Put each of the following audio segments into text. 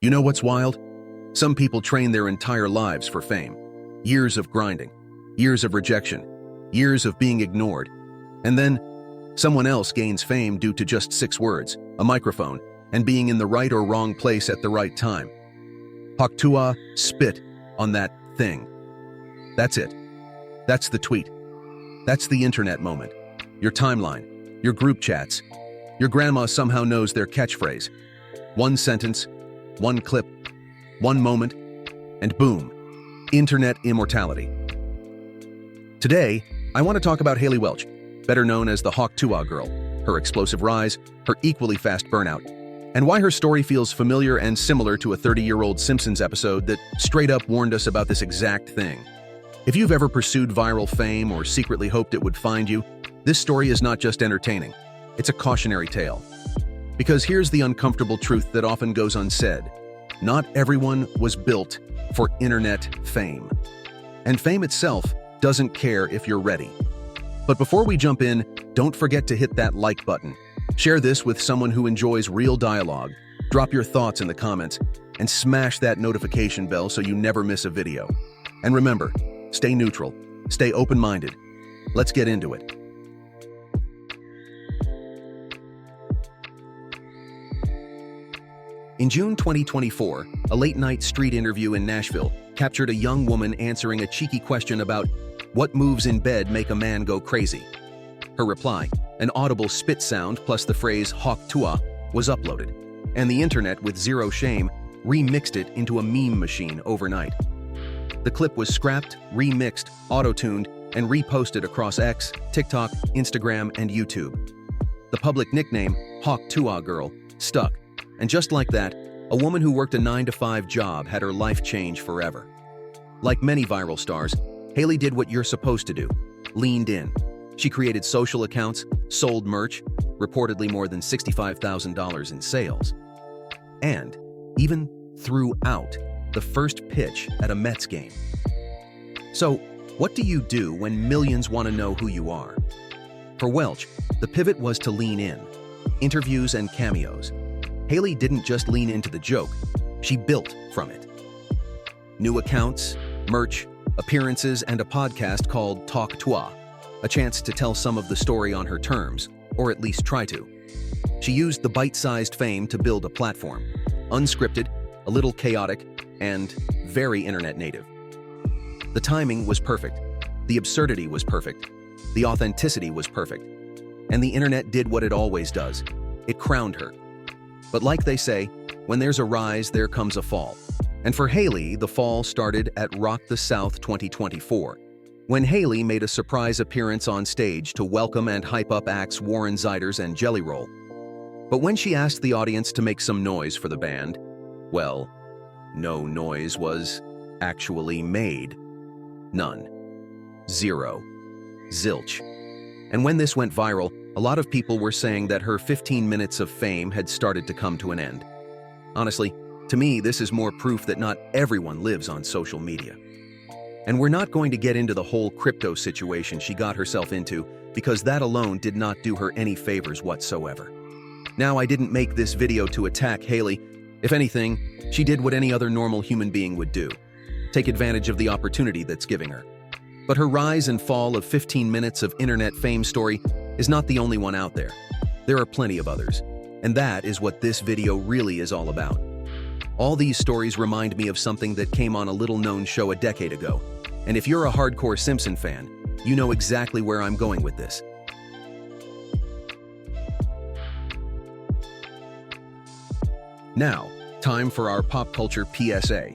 You know what's wild? Some people train their entire lives for fame. Years of grinding, years of rejection, years of being ignored. And then, someone else gains fame due to just 6 words, a microphone, and being in the right or wrong place at the right time. Hawk Tuah spit on that thing. That's it. That's the tweet. That's the internet moment. Your timeline, your group chats. Your grandma somehow knows their catchphrase. One sentence, one clip, one moment, and boom, internet immortality. Today, I want to talk about Hailey Welch, better known as the Hawk Tuah girl, her explosive rise, her equally fast burnout, and why her story feels familiar and similar to a 30-year-old Simpsons episode that straight up warned us about this exact thing. If you've ever pursued viral fame or secretly hoped it would find you, this story is not just entertaining, it's a cautionary tale. Because here's the uncomfortable truth that often goes unsaid. Not everyone was built for internet fame. And fame itself doesn't care if you're ready. But before we jump in, don't forget to hit that like button. Share this with someone who enjoys real dialogue. Drop your thoughts in the comments and smash that notification bell so you never miss a video. And remember, stay neutral, stay open-minded. Let's get into it. In June 2024, a late-night street interview in Nashville captured a young woman answering a cheeky question about what moves in bed make a man go crazy. Her reply, an audible spit sound plus the phrase Hawk Tuah, was uploaded, and the internet, with zero shame, remixed it into a meme machine overnight. The clip was scrapped, remixed, auto-tuned, and reposted across X, TikTok, Instagram, and YouTube. The public nickname, Hawk Tuah Girl, stuck. And just like that, a woman who worked a 9-to-5 job had her life change forever. Like many viral stars, Hailey did what you're supposed to do, leaned in. She created social accounts, sold merch, reportedly more than $65,000 in sales, and even threw out the first pitch at a Mets game. So, what do you do when millions want to know who you are? For Welch, the pivot was to lean in. Interviews and cameos. Hailey didn't just lean into the joke, she built from it. New accounts, merch, appearances, and a podcast called Hawk Tuah, a chance to tell some of the story on her terms, or at least try to. She used the bite-sized fame to build a platform, unscripted, a little chaotic, and very internet native. The timing was perfect, the absurdity was perfect, the authenticity was perfect, and the internet did what it always does. It crowned her. But like they say, when there's a rise, there comes a fall. And for Hailey, the fall started at Rock the South 2024, when Hailey made a surprise appearance on stage to welcome and hype up acts Warren Ziders and Jelly Roll. But when she asked the audience to make some noise for the band, well, no noise was actually made. None. Zero. Zilch. And when this went viral, a lot of people were saying that her 15 minutes of fame had started to come to an end. Honestly, to me, this is more proof that not everyone lives on social media. And we're not going to get into the whole crypto situation she got herself into, because that alone did not do her any favors whatsoever. Now, I didn't make this video to attack Hailey. If anything, she did what any other normal human being would do. Take advantage of the opportunity that's giving her. But her rise and fall of 15 minutes of internet fame story is not the only one out there. There are plenty of others, and that is what this video really is all about. All these stories remind me of something that came on a little-known show a decade ago, and if you're a hardcore Simpsons fan, you know exactly where I'm going with this. Now, time for our pop culture PSA.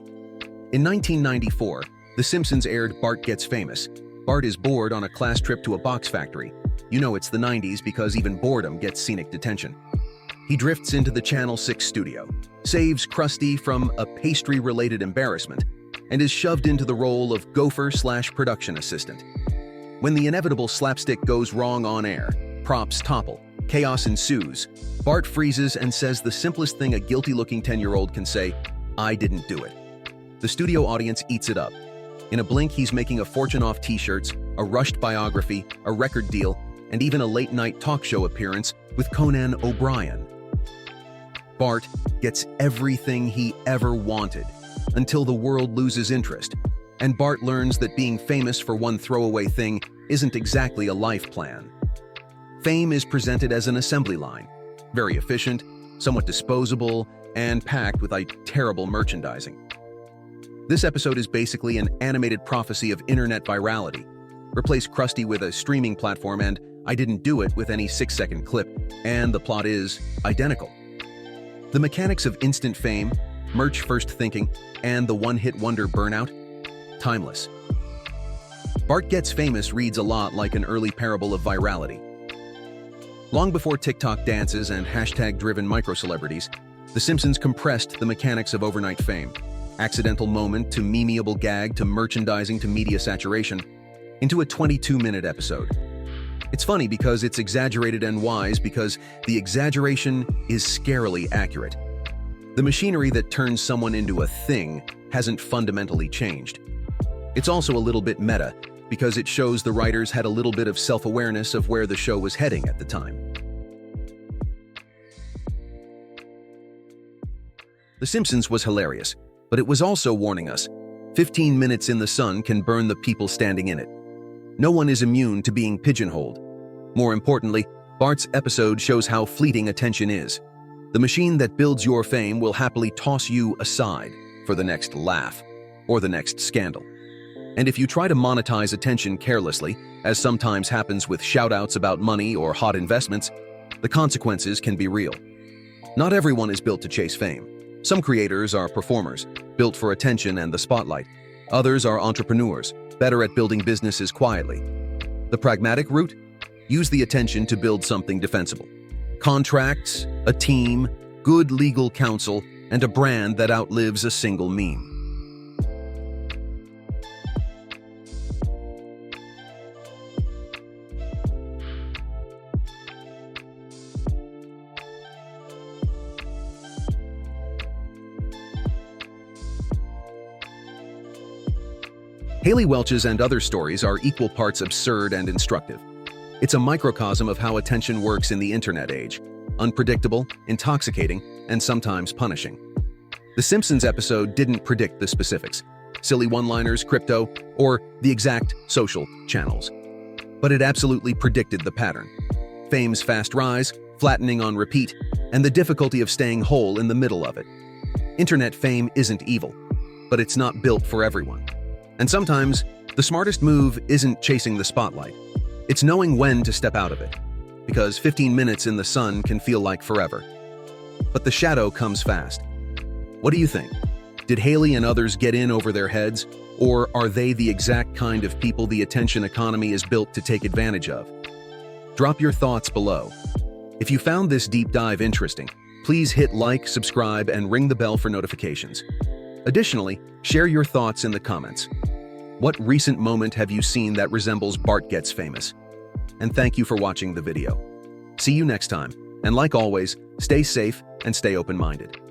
In 1994, The Simpsons aired Bart Gets Famous. Bart is bored on a class trip to a box factory. You know it's the 90s because even boredom gets scenic detention. He drifts into the Channel 6 studio, saves Krusty from a pastry-related embarrassment, and is shoved into the role of gopher/production assistant. When the inevitable slapstick goes wrong on air, props topple, chaos ensues, Bart freezes and says the simplest thing a guilty-looking 10-year-old can say, "I didn't do it." The studio audience eats it up. In a blink, he's making a fortune off t-shirts, a rushed biography, a record deal, and even a late-night talk show appearance with Conan O'Brien. Bart gets everything he ever wanted until the world loses interest, and Bart learns that being famous for one throwaway thing isn't exactly a life plan. Fame is presented as an assembly line, very efficient, somewhat disposable, and packed with terrible merchandising. This episode is basically an animated prophecy of internet virality. Replace Krusty with a streaming platform and I didn't do it with any 6-second clip, and the plot is identical. The mechanics of instant fame, merch-first thinking, and the one-hit wonder burnout? Timeless. Bart Gets Famous reads a lot like an early parable of virality. Long before TikTok dances and hashtag-driven micro-celebrities, The Simpsons compressed the mechanics of overnight fame, accidental moment to memeable gag to merchandising to media saturation, into a 22-minute episode. It's funny because it's exaggerated and wise because the exaggeration is scarily accurate. The machinery that turns someone into a thing hasn't fundamentally changed. It's also a little bit meta because it shows the writers had a little bit of self-awareness of where the show was heading at the time. The Simpsons was hilarious, but it was also warning us. 15 minutes in the sun can burn the people standing in it. No one is immune to being pigeonholed. More importantly, Bart's episode shows how fleeting attention is. The machine that builds your fame will happily toss you aside for the next laugh or the next scandal. And if you try to monetize attention carelessly, as sometimes happens with shout-outs about money or hot investments, the consequences can be real. Not everyone is built to chase fame. Some creators are performers, built for attention and the spotlight. Others are entrepreneurs, better at building businesses quietly. The pragmatic route? Use the attention to build something defensible. Contracts, a team, good legal counsel, and a brand that outlives a single meme. Hailey Welch's and other stories are equal parts absurd and instructive. It's a microcosm of how attention works in the internet age. Unpredictable, intoxicating, and sometimes punishing. The Simpsons episode didn't predict the specifics, silly one-liners, crypto, or the exact social channels. But it absolutely predicted the pattern. Fame's fast rise, flattening on repeat, and the difficulty of staying whole in the middle of it. Internet fame isn't evil, but it's not built for everyone. And sometimes, the smartest move isn't chasing the spotlight. It's knowing when to step out of it, because 15 minutes in the sun can feel like forever. But the shadow comes fast. What do you think? Did Hailey and others get in over their heads, or are they the exact kind of people the attention economy is built to take advantage of? Drop your thoughts below. If you found this deep dive interesting, please hit like, subscribe, and ring the bell for notifications. Additionally, share your thoughts in the comments. What recent moment have you seen that resembles Bart Gets Famous? And thank you for watching the video. See you next time, and like always, stay safe and stay open-minded.